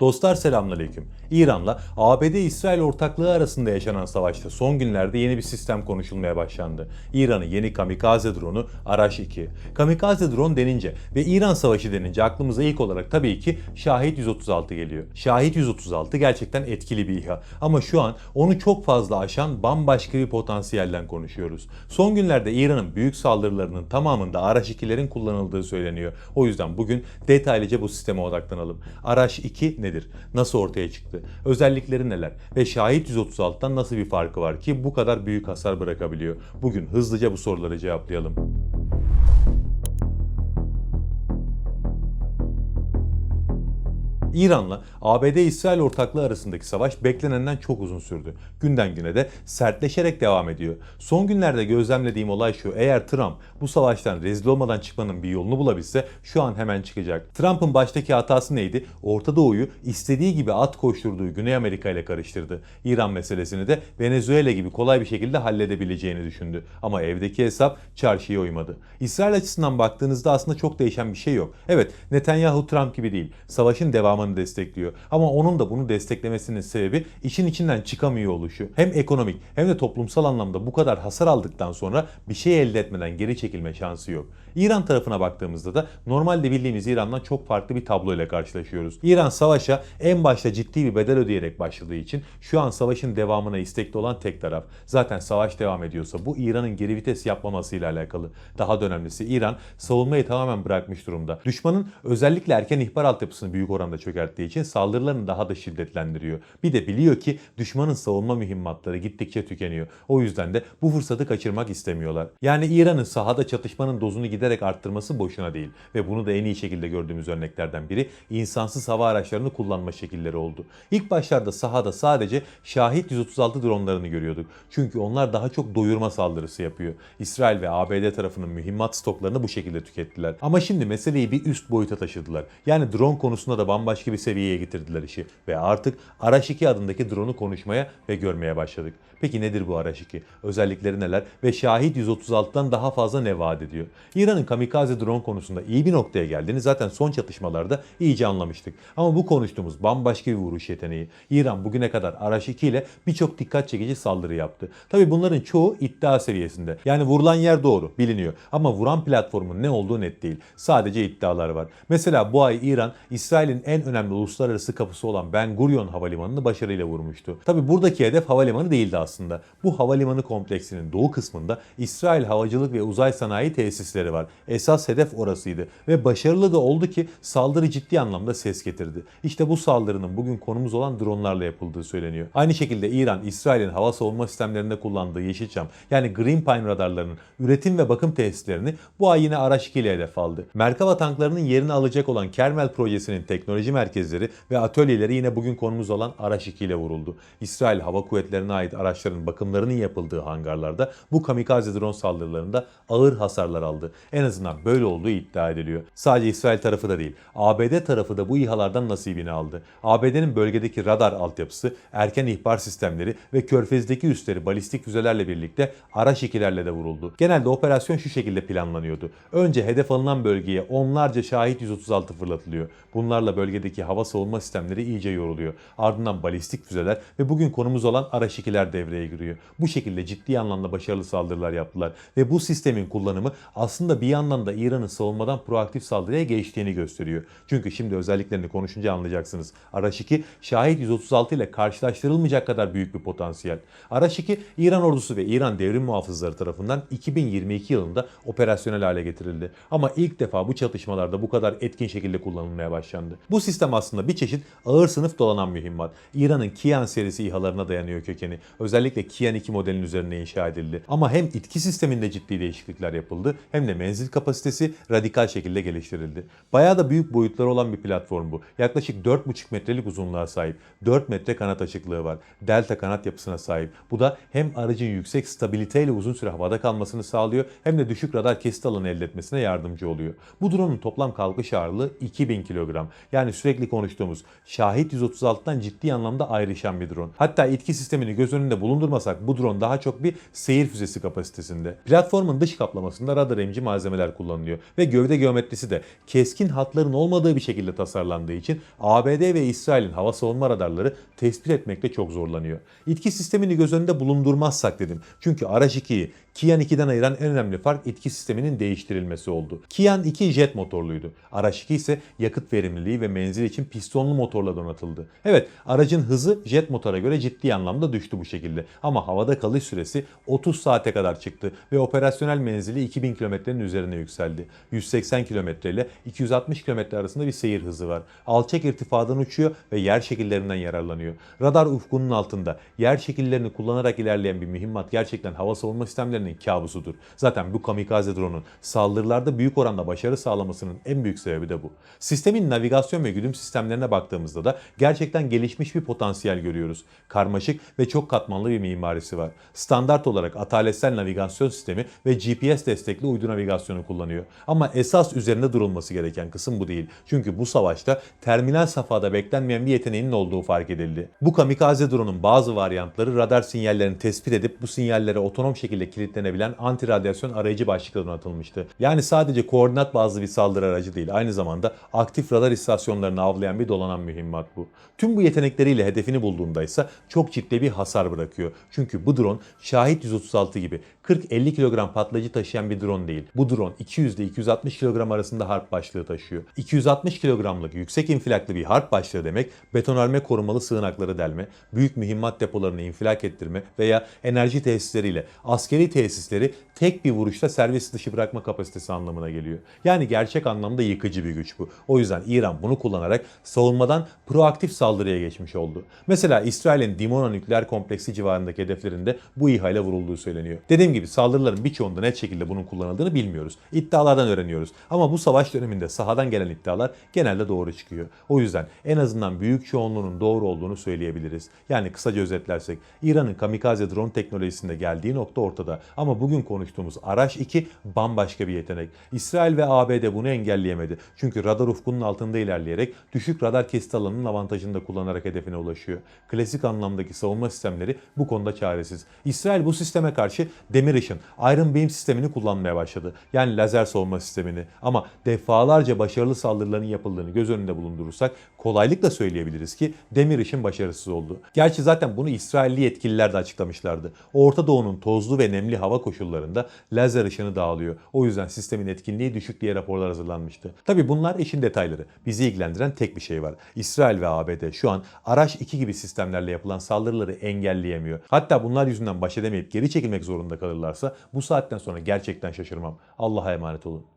Dostlar selamünaleyküm. İran'la ABD-İsrail ortaklığı arasında yaşanan savaşta son günlerde yeni bir sistem konuşulmaya başlandı. İran'ın yeni kamikaze drone'u Arash-2. Kamikaze drone denince ve İran savaşı denince aklımıza ilk olarak tabii ki Şahit 136 geliyor. Şahit 136 gerçekten etkili bir İHA ama şu an onu çok fazla aşan bambaşka bir potansiyelden konuşuyoruz. Son günlerde İran'ın büyük saldırılarının tamamında Arash-2'lerin kullanıldığı söyleniyor. O yüzden bugün detaylıca bu sisteme odaklanalım. Arash-2 nedir? Nasıl ortaya çıktı? Özellikleri neler? Ve Şahit 136'dan nasıl bir farkı var ki bu kadar büyük hasar bırakabiliyor? Bugün hızlıca bu soruları cevaplayalım. İran'la ABD-İsrail ortaklığı arasındaki savaş beklenenden çok uzun sürdü. Günden güne de sertleşerek devam ediyor. Son günlerde gözlemlediğim olay şu: eğer Trump bu savaştan rezil olmadan çıkmanın bir yolunu bulabilse şu an hemen çıkacak. Trump'ın baştaki hatası neydi? Orta Doğu'yu istediği gibi at koşturduğu Güney Amerika ile karıştırdı. İran meselesini de Venezuela gibi kolay bir şekilde halledebileceğini düşündü. Ama evdeki hesap çarşıya uymadı. İsrail açısından baktığınızda aslında çok değişen bir şey yok. Evet, Netanyahu Trump gibi değil. Savaşın devamını destekliyor. Ama onun da bunu desteklemesinin sebebi işin içinden çıkamıyor oluşu. Hem ekonomik hem de toplumsal anlamda bu kadar hasar aldıktan sonra bir şey elde etmeden geri çekilme şansı yok. İran tarafına baktığımızda da normalde bildiğimiz İran'dan çok farklı bir tablo ile karşılaşıyoruz. İran savaşa en başta ciddi bir bedel ödeyerek başladığı için şu an savaşın devamına istekli olan tek taraf. Zaten savaş devam ediyorsa bu İran'ın geri vites yapmamasıyla alakalı. Daha da önemlisi İran savunmayı tamamen bırakmış durumda. Düşmanın özellikle erken ihbar altyapısını büyük oranda çökerttiği için saldırılarını daha da şiddetlendiriyor. Bir de biliyor ki düşmanın savunma mühimmatları gittikçe tükeniyor. O yüzden de bu fırsatı kaçırmak istemiyorlar. Yani İran'ın sahada çatışmanın dozunu giderek arttırması boşuna değil. Ve bunu da en iyi şekilde gördüğümüz örneklerden biri insansız hava araçlarını kullanma şekilleri oldu. İlk başlarda sahada sadece Şahit 136 dronlarını görüyorduk. Çünkü onlar daha çok doyurma saldırısı yapıyor. İsrail ve ABD tarafının mühimmat stoklarını bu şekilde tükettiler. Ama şimdi meseleyi bir üst boyuta taşıdılar. Yani drone konusunda da bambaşka bir seviyeye getirdiler işi. Ve artık Arash-2 adındaki drone'u konuşmaya ve görmeye başladık. Peki nedir bu Arash-2? Özellikleri neler? Ve Şahit 136'dan daha fazla ne vaat ediyor? İran'ın kamikaze drone konusunda iyi bir noktaya geldiğini zaten son çatışmalarda iyice anlamıştık. Ama bu konuştuğumuz bambaşka bir vuruş yeteneği. İran bugüne kadar Arash-2 ile birçok dikkat çekici saldırı yaptı. Tabi bunların çoğu iddia seviyesinde. Yani vurulan yer doğru, biliniyor. Ama vuran platformun ne olduğu net değil. Sadece iddialar var. Mesela bu ay İran, İsrail'in en önemli uluslararası kapısı olan Ben Gurion Havalimanı'nı başarıyla vurmuştu. Tabi buradaki hedef havalimanı değildi aslında. Bu havalimanı kompleksinin doğu kısmında İsrail Havacılık ve Uzay Sanayi tesisleri var. Esas hedef orasıydı ve başarılı da oldu ki saldırı ciddi anlamda ses getirdi. İşte bu saldırının bugün konumuz olan dronlarla yapıldığı söyleniyor. Aynı şekilde İran, İsrail'in hava savunma sistemlerinde kullandığı Yeşilçam yani Green Pine radarlarının üretim ve bakım tesislerini bu ay yine Arash-2 ile hedef aldı. Merkava tanklarının yerini alacak olan Kermel projesinin teknoloji merkezleri ve atölyeleri yine bugün konumuz olan Arash-2 ile vuruldu. İsrail Hava Kuvvetleri'ne ait araçların bakımlarının yapıldığı hangarlarda bu kamikaze drone saldırılarında ağır hasarlar aldı. En azından böyle olduğu iddia ediliyor. Sadece İsrail tarafı da değil, ABD tarafı da bu İHA'lardan nasibini aldı. ABD'nin bölgedeki radar altyapısı, erken ihbar sistemleri ve Körfez'deki üsleri balistik füzelerle birlikte Arash-2'lerle de vuruldu. Genelde operasyon şu şekilde planlanıyordu. Önce hedef alınan bölgeye onlarca Şahit 136 fırlatılıyor. Bunlarla bölgedeki hava savunma sistemleri iyice yoruluyor. Ardından balistik füzeler ve bugün konumuz olan Arash-2'ler devreye giriyor. Bu şekilde ciddi anlamda başarılı saldırılar yaptılar ve bu sistemin kullanımı aslında bir yandan da İran'ın savunmadan proaktif saldırıya geçtiğini gösteriyor. Çünkü şimdi özelliklerini konuşunca anlayacaksınız. Arash-2 Şahit 136 ile karşılaştırılmayacak kadar büyük bir potansiyel. Arash-2 İran ordusu ve İran devrim muhafızları tarafından 2022 yılında operasyonel hale getirildi. Ama ilk defa bu çatışmalarda bu kadar etkin şekilde kullanılmaya başlandı. Bu sistem aslında bir çeşit ağır sınıf dolanan mühimmat. İran'ın Kian serisi İHA'larına dayanıyor kökeni. Özellikle Kian 2 modelinin üzerine inşa edildi. Ama hem itki sisteminde ciddi değişiklikler yapıldı hem de menzil kapasitesi radikal şekilde geliştirildi. Bayağı da büyük boyutları olan bir platform bu. Yaklaşık 4,5 metrelik uzunluğa sahip. 4 metre kanat açıklığı var. Delta kanat yapısına sahip. Bu da hem aracın yüksek stabiliteyle uzun süre havada kalmasını sağlıyor hem de düşük radar kesit alanı elde etmesine yardımcı oluyor. Bu drone'un toplam kalkış ağırlığı 2000 kilogram. Yani sürekli konuştuğumuz Şahit 136'dan ciddi anlamda ayrışan bir drone. Hatta itki sistemini göz önünde bulundurmasak bu drone daha çok bir seyir füzesi kapasitesinde. Platformun dış kaplamasında radar emici malzeme malzemeler kullanılıyor ve gövde geometrisi de keskin hatların olmadığı bir şekilde tasarlandığı için ABD ve İsrail'in hava savunma radarları tespit etmekte çok zorlanıyor. İtki sistemini göz önünde bulundurmazsak dedim. Çünkü Araç 2'yi Kian 2'den ayıran en önemli fark itki sisteminin değiştirilmesi oldu. Kian 2 jet motorluydu. Araç 2 ise yakıt verimliliği ve menzil için pistonlu motorla donatıldı. Evet, aracın hızı jet motora göre ciddi anlamda düştü bu şekilde. Ama havada kalış süresi 30 saate kadar çıktı ve operasyonel menzili 2000 kilometrenin üzerine yükseldi. 180 kilometre ile 260 kilometre arasında bir seyir hızı var. Alçak irtifadan uçuyor ve yer şekillerinden yararlanıyor. Radar ufkunun altında yer şekillerini kullanarak ilerleyen bir mühimmat gerçekten hava savunma sistemlerinin kabusudur. Zaten bu kamikaze drone'un saldırılarda büyük oranda başarı sağlamasının en büyük sebebi de bu. Sistemin navigasyon ve güdüm sistemlerine baktığımızda da gerçekten gelişmiş bir potansiyel görüyoruz. Karmaşık ve çok katmanlı bir mimarisi var. Standart olarak ataletsel navigasyon sistemi ve GPS destekli uydu navigasyonu kullanıyor. Ama esas üzerinde durulması gereken kısım bu değil. Çünkü bu savaşta terminal safhada beklenmeyen bir yeteneğinin olduğu fark edildi. Bu kamikaze drone'un bazı varyantları radar sinyallerini tespit edip bu sinyallere otonom şekilde kilitlenebilen anti radyasyon arayıcı başlıkla donatılmıştı. Yani sadece koordinat bazlı bir saldırı aracı değil, aynı zamanda aktif radar istasyonlarını avlayan bir dolanan mühimmat bu. Tüm bu yetenekleriyle hedefini bulduğunda ise çok ciddi bir hasar bırakıyor. Çünkü bu drone Şahit 136 gibi 40-50 kilogram patlayıcı taşıyan bir drone değil. Bu drone 200 ile 260 kilogram arasında harp başlığı taşıyor. 260 kilogramlık yüksek infilaklı bir harp başlığı demek, betonarme korumalı sığınakları delme, büyük mühimmat depolarını infilak ettirme veya enerji tesisleriyle askeri tesisleri tek bir vuruşta servis dışı bırakma kapasitesi anlamına geliyor. Yani gerçek anlamda yıkıcı bir güç bu. O yüzden İran bunu kullanarak savunmadan proaktif saldırıya geçmiş oldu. Mesela İsrail'in Dimona nükleer kompleksi civarındaki hedeflerinde bu İHA ile vurulduğu söyleniyor. Dediğim gibi saldırıların birçoğunda net şekilde bunun kullanıldığını bilmiyoruz. İddialardan öğreniyoruz. Ama bu savaş döneminde sahadan gelen iddialar genelde doğru çıkıyor. O yüzden en azından büyük çoğunluğunun doğru olduğunu söyleyebiliriz. Yani kısaca özetlersek İran'ın kamikaze drone teknolojisinde geldiği nokta ortada. Ama bugün konuştuğumuz Araç 2 bambaşka bir yetenek. İsrail ve ABD bunu engelleyemedi. Çünkü radar ufkunun altında ilerleyerek düşük radar kesit alanının avantajını da kullanarak hedefine ulaşıyor. Klasik anlamdaki savunma sistemleri bu konuda çaresiz. İsrail bu sisteme karşı demir ışın, Iron Beam sistemini kullanmaya başladı. Yani lazer savunma sistemini. Ama defalarca başarılı saldırıların yapıldığını göz önünde bulundurursak kolaylıkla söyleyebiliriz ki demir ışın başarısız oldu. Gerçi zaten bunu İsrailli yetkililer de açıklamışlardı. Orta Doğu'nun tozlu ve nemli hava koşullarında lazer ışını dağılıyor. O yüzden sistemin etkinliği düşük diye raporlar hazırlanmıştı. Tabi bunlar işin detayları. Bizi ilgilendiren tek bir şey var. İsrail ve ABD şu an Araç 2 gibi sistemlerle yapılan saldırıları engelleyemiyor. Hatta bunlar yüzünden baş edemeyip geri çekilmek zorunda kalırlarsa bu saatten sonra gerçekten şaşırmam. Allah'a emanet olun.